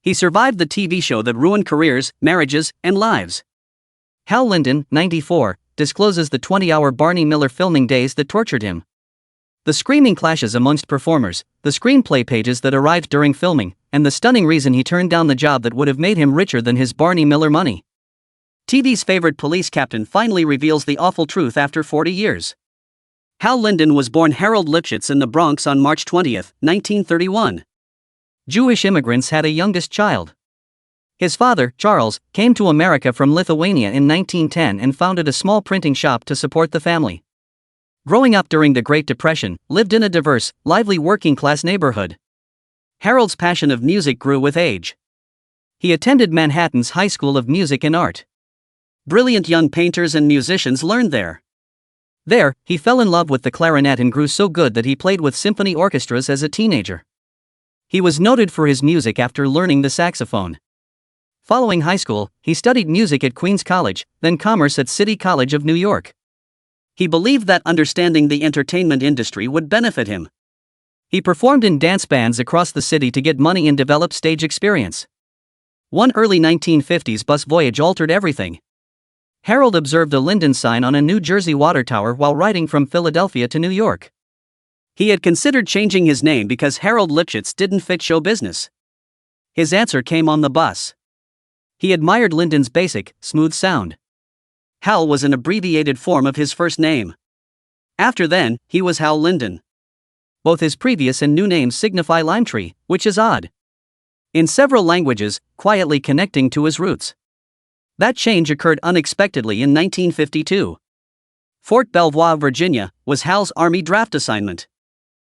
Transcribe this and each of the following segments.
He survived the TV show that ruined careers, marriages, and lives. Hal Linden, 94, discloses the 20-hour Barney Miller filming days that tortured him. The screaming clashes amongst performers, the screenplay pages that arrived during filming, and the stunning reason he turned down the job that would have made him richer than his Barney Miller money. TV's favorite police captain finally reveals the awful truth after 40 years. Hal Linden was born Harold Lipschitz in the Bronx on March 20, 1931. Jewish immigrants had a youngest child. His father, Charles, came to America from Lithuania in 1910 and founded a small printing shop to support the family. Growing up during the Great Depression, lived in a diverse, lively working-class neighborhood. Harold's passion of music grew with age. He attended Manhattan's High School of Music and Art. Brilliant young painters and musicians learned there. There, he fell in love with the clarinet and grew so good that he played with symphony orchestras as a teenager. He was noted for his music after learning the saxophone. Following high school, he studied music at Queens College, then commerce at City College of New York. He believed that understanding the entertainment industry would benefit him. He performed in dance bands across the city to get money and develop stage experience. One early 1950s bus voyage altered everything. Harold observed a Linden sign on a New Jersey water tower while riding from Philadelphia to New York. He had considered changing his name because Harold Lipschitz didn't fit show business. His answer came on the bus. He admired Linden's basic, smooth sound. Hal was an abbreviated form of his first name. After then, he was Hal Linden. Both his previous and new names signify lime tree, which is odd. In several languages, quietly connecting to his roots. That change occurred unexpectedly in 1952. Fort Belvoir, Virginia, was Hal's Army draft assignment.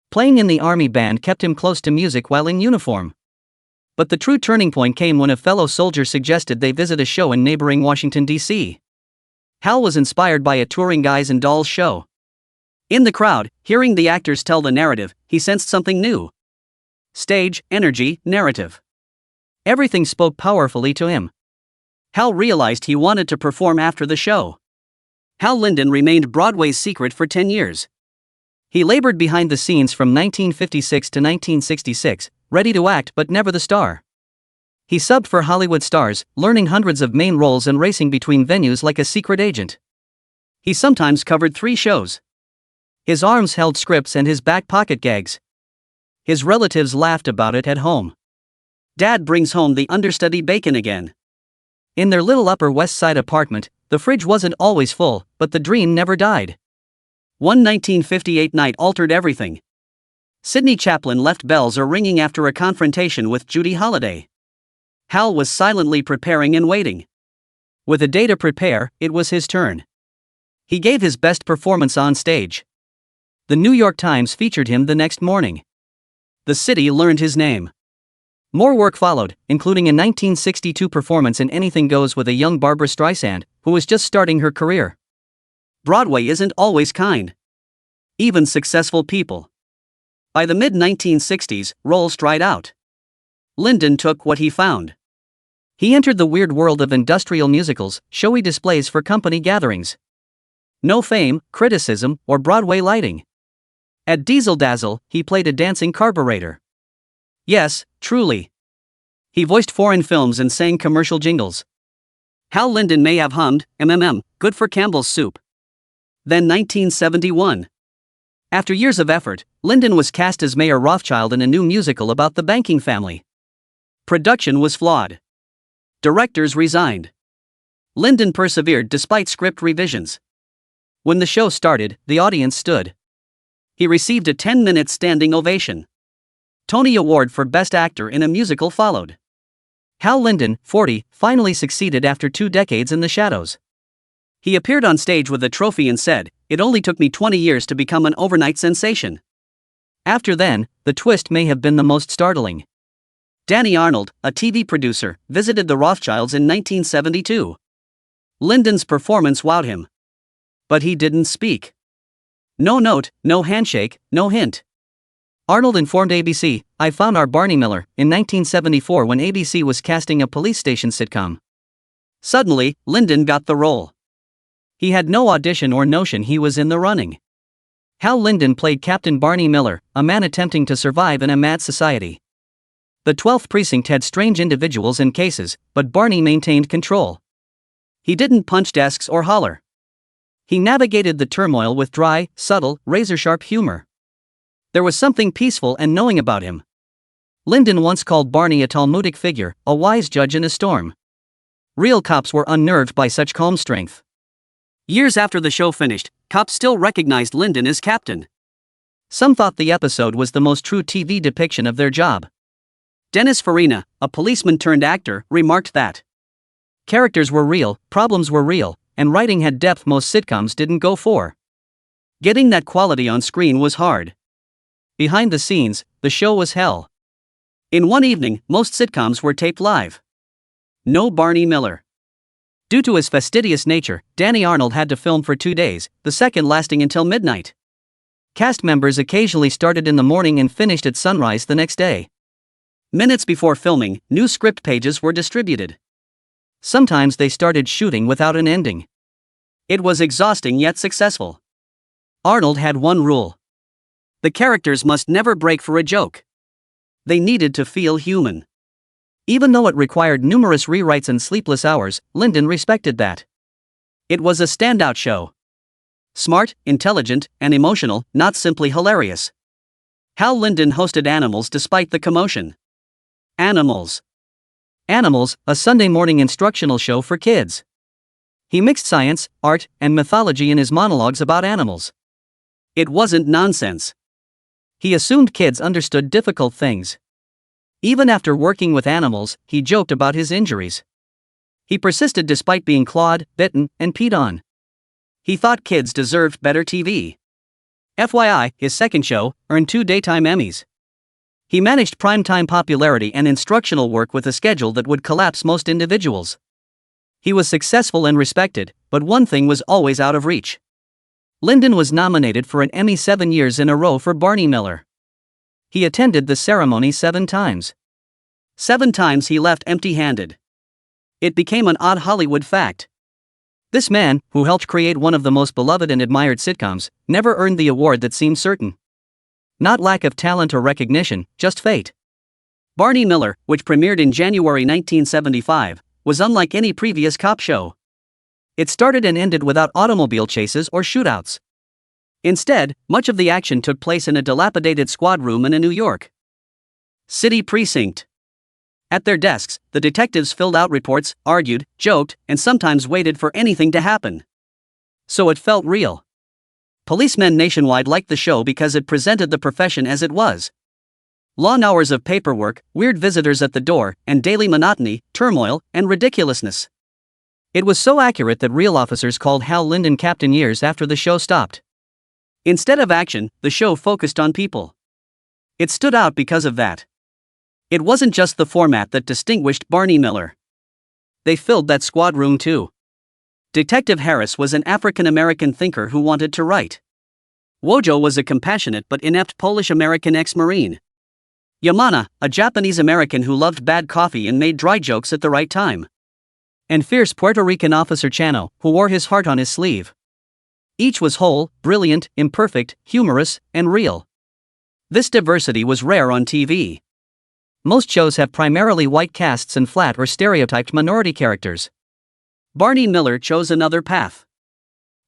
Playing in the Army band kept him close to music while in uniform. But the true turning point came when a fellow soldier suggested they visit a show in neighboring Washington, D.C. Hal was inspired by a touring Guys and Dolls show. In the crowd, hearing the actors tell the narrative, he sensed something new. Stage, energy, narrative. Everything spoke powerfully to him. Hal realized he wanted to perform after the show. Hal Linden remained Broadway's secret for 10 years. He labored behind the scenes from 1956 to 1966, ready to act but never the star. He subbed for Hollywood stars, learning hundreds of main roles and racing between venues like a secret agent. He sometimes covered 3 shows. His arms held scripts and his back pocket gags. His relatives laughed about it at home. Dad brings home the understudy bacon again. In their little Upper West Side apartment, the fridge wasn't always full, but the dream never died. One 1958 night altered everything. Sidney Chaplin left bells ringing after a confrontation with Judy Holliday. Hal was silently preparing and waiting. With a day to prepare, it was his turn. He gave his best performance on stage. The New York Times featured him the next morning. The city learned his name. More work followed, including a 1962 performance in Anything Goes with a young Barbra Streisand, who was just starting her career. Broadway isn't always kind. Even successful people. By the mid-1960s, roles dried out. Linden took what he found. He entered the weird world of industrial musicals, showy displays for company gatherings. No fame, criticism, or Broadway lighting. At Diesel Dazzle, he played a dancing carburetor. Yes, truly. He voiced foreign films and sang commercial jingles. Hal Linden may have hummed, good for Campbell's soup. Then 1971. After years of effort, Linden was cast as Mayor Rothschild in a new musical about the banking family. Production was flawed. Directors resigned. Linden persevered despite script revisions. When the show started, the audience stood. He received a 10-minute standing ovation. Tony Award for Best Actor in a Musical followed. Hal Linden, 40, finally succeeded after 2 decades in the shadows. He appeared on stage with a trophy and said, "It only took me 20 years to become an overnight sensation." After then, the twist may have been the most startling. Danny Arnold, a TV producer, visited the Rothschilds in 1972. Linden's performance wowed him. But he didn't speak. No note, no handshake, no hint. Arnold informed ABC, "I found our Barney Miller," in 1974 when ABC was casting a police station sitcom. Suddenly, Linden got the role. He had no audition or notion he was in the running. Hal Linden played Captain Barney Miller, a man attempting to survive in a mad society. The 12th precinct had strange individuals and cases, but Barney maintained control. He didn't punch desks or holler. He navigated the turmoil with dry, subtle, razor-sharp humor. There was something peaceful and knowing about him. Linden once called Barney a Talmudic figure, a wise judge in a storm. Real cops were unnerved by such calm strength. Years after the show finished, cops still recognized Linden as captain. Some thought the episode was the most true TV depiction of their job. Dennis Farina, a policeman turned actor, remarked that characters were real, problems were real, and writing had depth most sitcoms didn't go for. Getting that quality on screen was hard. Behind the scenes, the show was hell. In one evening, most sitcoms were taped live. No Barney Miller. Due to his fastidious nature, Danny Arnold had to film for 2 days, the second lasting until midnight. Cast members occasionally started in the morning and finished at sunrise the next day. Minutes before filming, new script pages were distributed. Sometimes they started shooting without an ending. It was exhausting yet successful. Arnold had one rule. The characters must never break for a joke. They needed to feel human. Even though it required numerous rewrites and sleepless hours, Linden respected that. It was a standout show. Smart, intelligent, and emotional, not simply hilarious. Hal Linden hosted Animals despite the commotion. Animals, a Sunday morning instructional show for kids. He mixed science, art, and mythology in his monologues about animals. It wasn't nonsense. He assumed kids understood difficult things. Even after working with animals, he joked about his injuries. He persisted despite being clawed, bitten, and peed on. He thought kids deserved better TV. FYI, his second show earned 2 daytime Emmys. He managed primetime popularity and instructional work with a schedule that would collapse most individuals. He was successful and respected, but one thing was always out of reach. Linden was nominated for an Emmy 7 years in a row for Barney Miller. He attended the ceremony 7 times. 7 times he left empty-handed. It became an odd Hollywood fact. This man, who helped create one of the most beloved and admired sitcoms, never earned the award that seemed certain. Not lack of talent or recognition, just fate. Barney Miller, which premiered in January 1975, was unlike any previous cop show. It started and ended without automobile chases or shootouts. Instead, much of the action took place in a dilapidated squad room in a New York City precinct. At their desks, the detectives filled out reports, argued, joked, and sometimes waited for anything to happen. So it felt real. Policemen nationwide liked the show because it presented the profession as it was. Long hours of paperwork, weird visitors at the door, and daily monotony, turmoil, and ridiculousness. It was so accurate that real officers called Hal Linden captain years after the show stopped. Instead of action, the show focused on people. It stood out because of that. It wasn't just the format that distinguished Barney Miller. They filled that squad room too. Detective Harris was an African-American thinker who wanted to write. Wojo was a compassionate but inept Polish-American ex-Marine. Yamana, a Japanese-American who loved bad coffee and made dry jokes at the right time. And fierce Puerto Rican officer Chano, who wore his heart on his sleeve. Each was whole, brilliant, imperfect, humorous, and real. This diversity was rare on TV. Most shows have primarily white casts and flat or stereotyped minority characters. Barney Miller chose another path.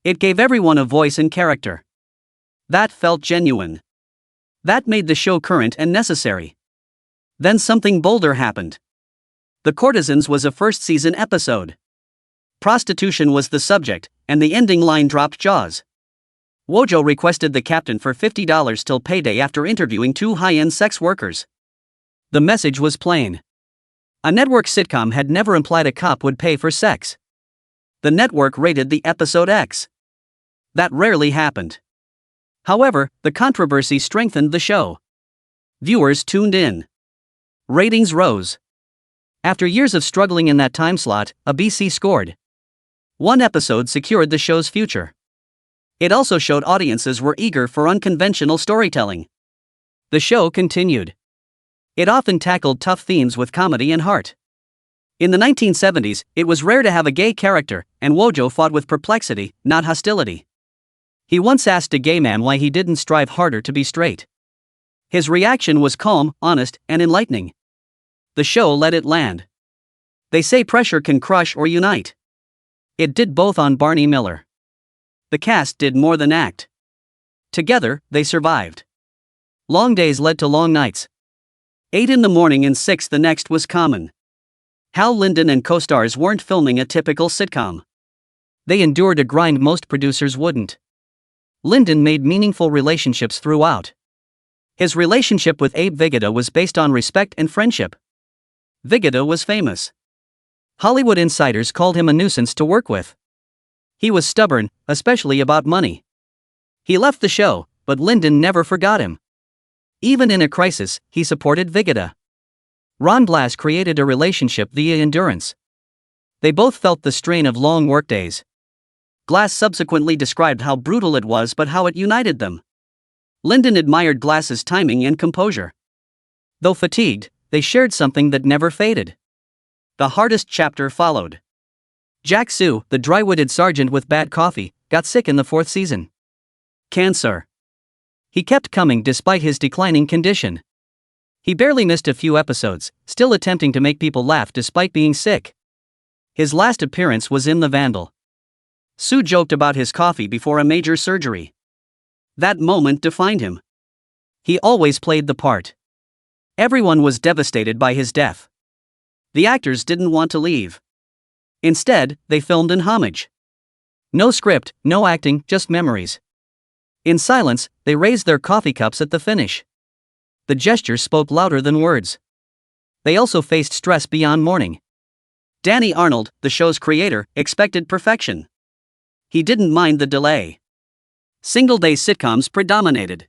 It gave everyone a voice and character. That felt genuine. That made the show current and necessary. Then something bolder happened. The Courtesans was a first-season episode. Prostitution was the subject, and the ending line dropped jaws. Wojo requested the captain for $50 till payday after interviewing 2 high-end sex workers. The message was plain. A network sitcom had never implied a cop would pay for sex. The network rated the episode X. That rarely happened. However, the controversy strengthened the show. Viewers tuned in. Ratings rose. After years of struggling in that time slot, ABC scored. One episode secured the show's future. It also showed audiences were eager for unconventional storytelling. The show continued. It often tackled tough themes with comedy and heart. In the 1970s, it was rare to have a gay character, and Wojo fought with perplexity, not hostility. He once asked a gay man why he didn't strive harder to be straight. His reaction was calm, honest, and enlightening. The show let it land. They say pressure can crush or unite. It did both on Barney Miller. The cast did more than act. Together, they survived. Long days led to long nights. 8 in the morning and 6 the next was common. Hal Linden and co-stars weren't filming a typical sitcom. They endured a grind most producers wouldn't. Linden made meaningful relationships throughout. His relationship with Abe Vigoda was based on respect and friendship. Vigoda was famous. Hollywood insiders called him a nuisance to work with. He was stubborn, especially about money. He left the show, but Linden never forgot him. Even in a crisis, he supported Vigoda. Ron Blass created a relationship via endurance. They both felt the strain of long workdays. Glass subsequently described how brutal it was but how it united them. Linden admired Glass's timing and composure. Though fatigued, they shared something that never faded. The hardest chapter followed. Jack Sue, the dry-witted sergeant with bad coffee, got sick in the 4th season. Cancer. He kept coming despite his declining condition. He barely missed a few episodes, still attempting to make people laugh despite being sick. His last appearance was in The Vandal. Sue joked about his coffee before a major surgery. That moment defined him. He always played the part. Everyone was devastated by his death. The actors didn't want to leave. Instead, they filmed in homage. No script, no acting, just memories. In silence, they raised their coffee cups at the finish. The gesture spoke louder than words. They also faced stress beyond mourning. Danny Arnold, the show's creator, expected perfection. He didn't mind the delay. Single-day sitcoms predominated.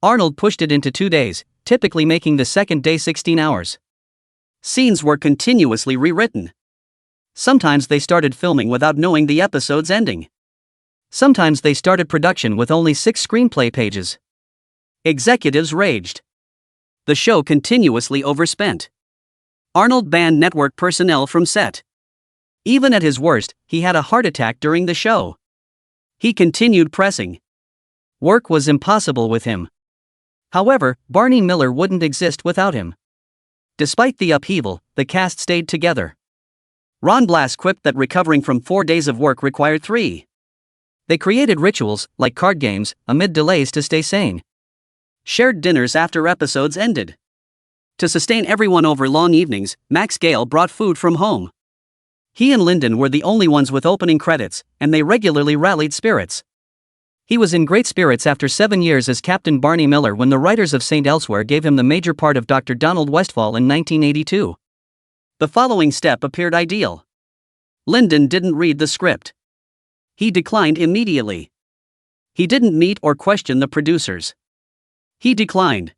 Arnold pushed it into 2 days, typically making the second day 16 hours. Scenes were continuously rewritten. Sometimes they started filming without knowing the episode's ending. Sometimes they started production with only 6 screenplay pages. Executives raged. The show continuously overspent. Arnold banned network personnel from set. Even at his worst, he had a heart attack during the show. He continued pressing. Work was impossible with him. However, Barney Miller wouldn't exist without him. Despite the upheaval, the cast stayed together. Ron Blass quipped that recovering from 4 days of work required 3. They created rituals, like card games, amid delays to stay sane. Shared dinners after episodes ended. To sustain everyone over long evenings, Max Gale brought food from home. He and Linden were the only ones with opening credits, and they regularly rallied spirits. He was in great spirits after 7 years as Captain Barney Miller when the writers of St. Elsewhere gave him the major part of Dr. Donald Westfall in 1982. The following step appeared ideal. Linden didn't read the script. He declined immediately. He didn't meet or question the producers. He declined.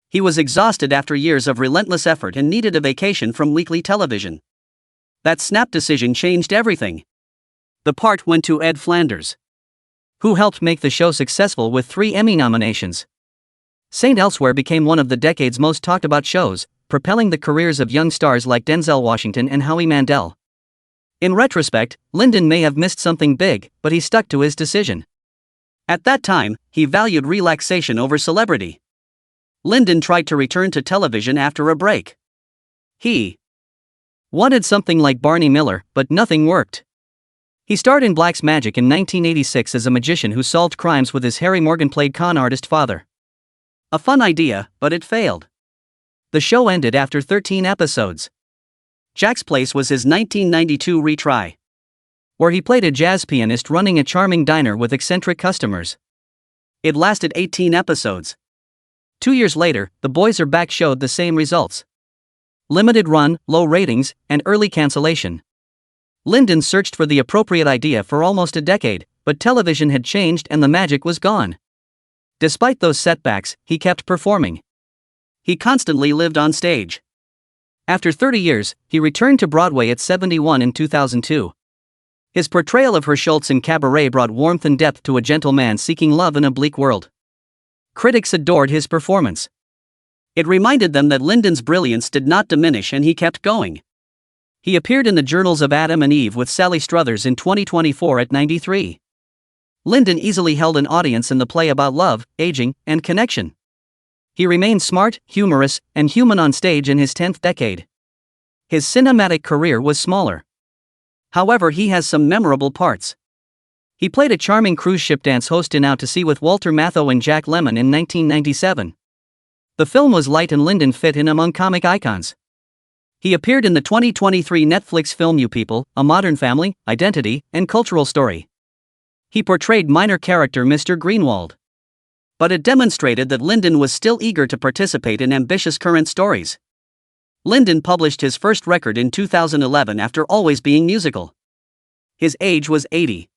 He was exhausted after years of relentless effort and needed a vacation from weekly television. That snap decision changed everything. The part went to Ed Flanders, who helped make the show successful with 3 Emmy nominations. St. Elsewhere became one of the decade's most talked about shows, propelling the careers of young stars like Denzel Washington and Howie Mandel. In retrospect, Linden may have missed something big, but he stuck to his decision. At that time, he valued relaxation over celebrity. Linden tried to return to television after a break. He wanted something like Barney Miller, but nothing worked. He starred in Black's Magic in 1986 as a magician who solved crimes with his Harry Morgan-played con artist father. A fun idea, but it failed. The show ended after 13 episodes. Jack's Place was his 1992 retry, where he played a jazz pianist running a charming diner with eccentric customers. It lasted 18 episodes. 2 years later, The Boys Are Back showed the same results. Limited run, low ratings, and early cancellation. Linden searched for the appropriate idea for almost a decade, but television had changed and the magic was gone. Despite those setbacks, he kept performing. He constantly lived on stage. After 30 years, he returned to Broadway at 71 in 2002. His portrayal of Herschultz in Cabaret brought warmth and depth to a gentle man seeking love in a bleak world. Critics adored his performance. It reminded them that Linden's brilliance did not diminish and he kept going. He appeared in the Journals of Adam and Eve with Sally Struthers in 2024 at 93. Linden easily held an audience in the play about love, aging, and connection. He remained smart, humorous, and human on stage in his 10th decade. His cinematic career was smaller. However, he has some memorable parts. He played a charming cruise ship dance host in Out to Sea with Walter Matthau and Jack Lemmon in 1997. The film was light and Linden fit in among comic icons. He appeared in the 2023 Netflix film You People, A Modern Family, Identity, and Cultural Story. He portrayed minor character Mr. Greenwald. But it demonstrated that Linden was still eager to participate in ambitious current stories. Linden published his first record in 2011 after always being musical. His age was 80.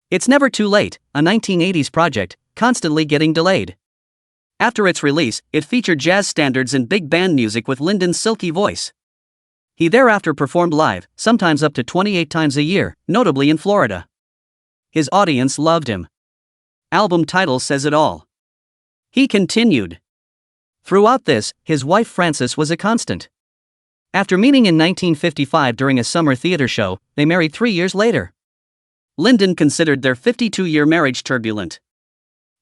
It's Never Too Late, a 1980s project, constantly getting delayed. After its release, it featured jazz standards and big band music with Linden's silky voice. He thereafter performed live, sometimes up to 28 times a year, notably in Florida. His audience loved him. Album title says it all. He continued. Throughout this, his wife Frances was a constant. After meeting in 1955 during a summer theater show, they married 3 years later. Linden considered their 52-year marriage turbulent.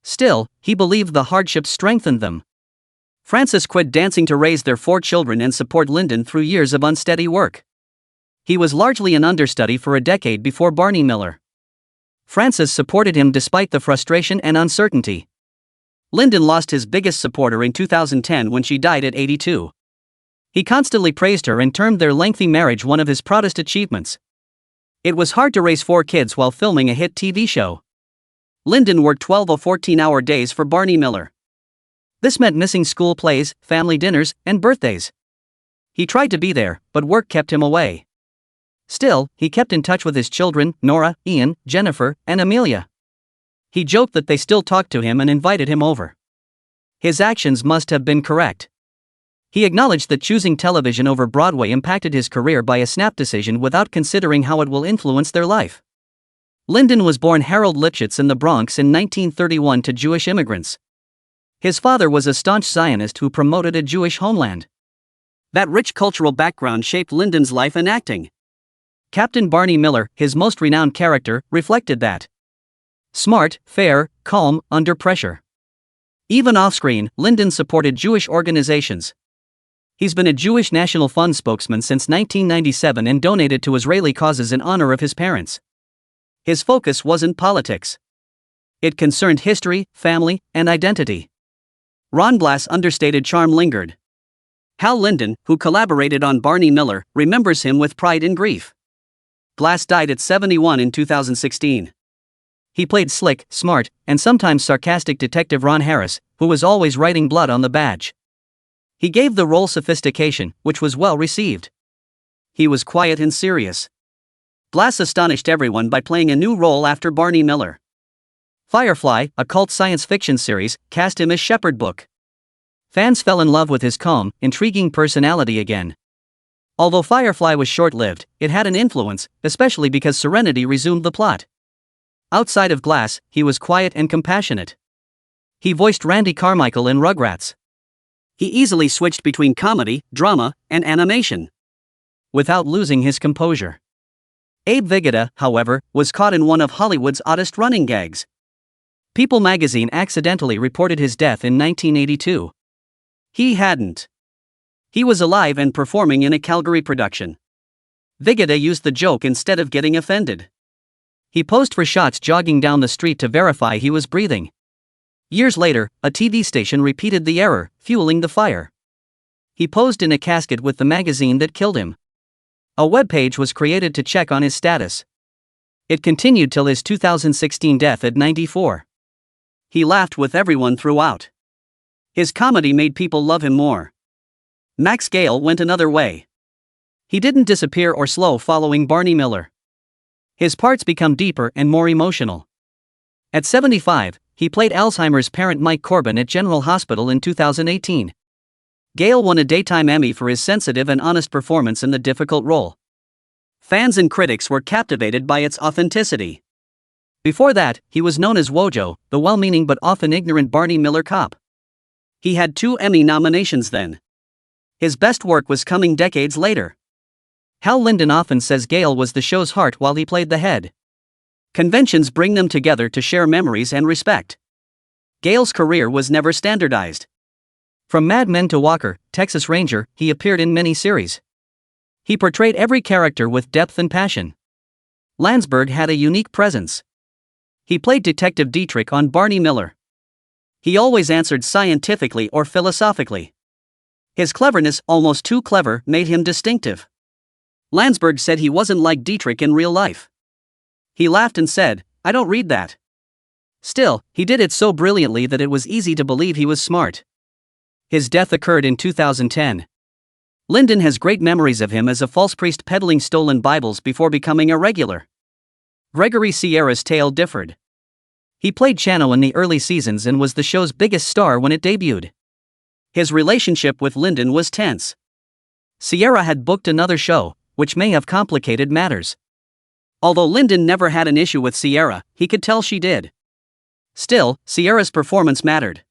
Still, he believed the hardships strengthened them. Frances quit dancing to raise their 4 children and support Linden through years of unsteady work. He was largely an understudy for a decade before Barney Miller. Frances supported him despite the frustration and uncertainty. Linden lost his biggest supporter in 2010 when she died at 82. He constantly praised her and termed their lengthy marriage one of his proudest achievements. It was hard to raise 4 kids while filming a hit TV show. Linden worked 12 or 14-hour days for Barney Miller. This meant missing school plays, family dinners, and birthdays. He tried to be there, but work kept him away. Still, he kept in touch with his children, Nora, Ian, Jennifer, and Amelia. He joked that they still talked to him and invited him over. His actions must have been correct. He acknowledged that choosing television over Broadway impacted his career by a snap decision without considering how it will influence their life. Linden was born Harold Lipschitz in the Bronx in 1931 to Jewish immigrants. His father was a staunch Zionist who promoted a Jewish homeland. That rich cultural background shaped Linden's life and acting. Captain Barney Miller, his most renowned character, reflected that. Smart, fair, calm, under pressure. Even off-screen, Linden supported Jewish organizations. He's been a Jewish National Fund spokesman since 1997 and donated to Israeli causes in honor of his parents. His focus wasn't politics. It concerned history, family, and identity. Ron Blass' understated charm lingered. Hal Linden, who collaborated on Barney Miller, remembers him with pride and grief. Blass died at 71 in 2016. He played slick, smart, and sometimes sarcastic Detective Ron Harris, who was always writing blood on the badge. He gave the role sophistication, which was well received. He was quiet and serious. Blass astonished everyone by playing a new role after Barney Miller. Firefly, a cult science fiction series, cast him as Shepherd Book. Fans fell in love with his calm, intriguing personality again. Although Firefly was short-lived, it had an influence, especially because Serenity resumed the plot. Outside of Glass, he was quiet and compassionate. He voiced Randy Carmichael in Rugrats. He easily switched between comedy, drama, and animation, without losing his composure. Abe Vigoda, however, was caught in one of Hollywood's oddest running gags. People magazine accidentally reported his death in 1982. He hadn't. He was alive and performing in a Calgary production. Vigoda used the joke instead of getting offended. He posed for shots jogging down the street to verify he was breathing. Years later, a TV station repeated the error, fueling the fire. He posed in a casket with the magazine that killed him. A webpage was created to check on his status. It continued till his 2016 death at 94. He laughed with everyone throughout. His comedy made people love him more. Max Gail went another way. He didn't disappear or slow following Barney Miller. His parts become deeper and more emotional. At 75, he played Alzheimer's parent Mike Corbin at General Hospital in 2018. Gale won a Daytime Emmy for his sensitive and honest performance in the difficult role. Fans and critics were captivated by its authenticity. Before that, he was known as Wojo, the well-meaning but often ignorant Barney Miller cop. He had 2 Emmy nominations then. His best work was coming decades later. Hal Linden often says Gale was the show's heart while he played the head. Conventions bring them together to share memories and respect. Gale's career was never standardized. From Mad Men to Walker, Texas Ranger, he appeared in many series. He portrayed every character with depth and passion. Landsberg had a unique presence. He played Detective Dietrich on Barney Miller. He always answered scientifically or philosophically. His cleverness, almost too clever, made him distinctive. Landsberg said he wasn't like Dietrich in real life. He laughed and said, "I don't read that." Still, he did it so brilliantly that it was easy to believe he was smart. His death occurred in 2010. Linden has great memories of him as a false priest peddling stolen Bibles before becoming a regular. Gregory Sierra's tale differed. He played Chano in the early seasons and was the show's biggest star when it debuted. His relationship with Linden was tense. Sierra had booked another show, which may have complicated matters. Although Linden never had an issue with Sierra, he could tell she did. Still, Sierra's performance mattered.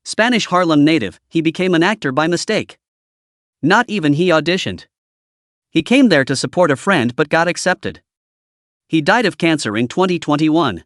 Spanish Harlem native, he became an actor by mistake. Not even he auditioned. He came there to support a friend but got accepted. He died of cancer in 2021.